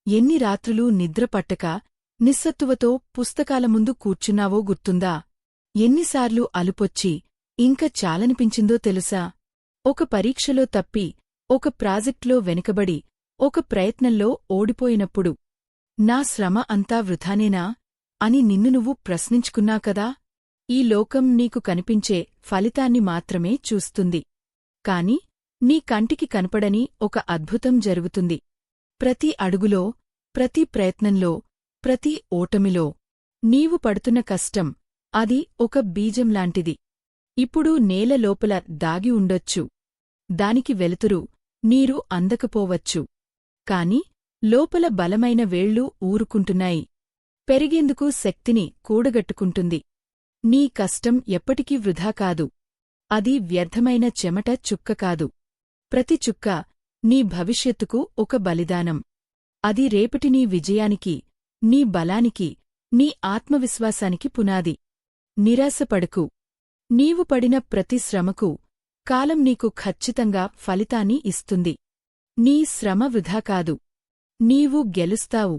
ఎన్ని రాత్రులు నిద్రపట్టక నిస్సత్తువతో పుస్తకాల ముందు కూర్చున్నావో గుర్తుందా? ఎన్నిసార్లు అలుపొచ్చి ఇంక చాలనిపించిందో తెలుసా? ఒక పరీక్షలో తప్పి, ఒక ప్రాజెక్ట్లో వెనుకబడి, ఒక ప్రయత్నంలో ఓడిపోయినప్పుడు నా శ్రమ అంతా వృథానేనా అని నిన్ను నువ్వు ప్రశ్నించుకున్నా కదా? ఈ లోకం నీకు కనిపించే ఫలితాన్ని మాత్రమే చూస్తుంది. కాని నీ కంటికి కనపడని ఒక అద్భుతం జరుగుతుంది. ప్రతి అడుగులో, ప్రతి ప్రయత్నంలో, ప్రతి ఓటమిలో నీవు పడుతున్న కష్టం, అది ఒక బీజంలాంటిది. ఇప్పుడు నేల లోపల దాగి ఉండొచ్చు. దానికి వెలుతురు, నీరు అందకపోవచ్చు. కాని లోపల బలమైన వేళ్ళు ఊరుకుంటున్నాయి. పెరిగేందుకు శక్తిని కూడగట్టుకుంటుంది. నీ కష్టం ఎప్పటికీ వృధా కాదు. అది వ్యర్థమైన చెమట చుక్క కాదు. ప్రతి చుక్క నీ భవిష్యత్తుకు ఒక బలిదానం. అది రేపటి నీ విజయానికి, నీ బలానికి, నీ ఆత్మవిశ్వాసానికి పునాది. నిరాశపడకు. నీవు పడిన ప్రతి శ్రమకు కాలం నీకు ఖచ్చితంగా ఫలితాన్ని ఇస్తుంది. నీ శ్రమ వృధా కాదు. నీవు గెలుస్తావు.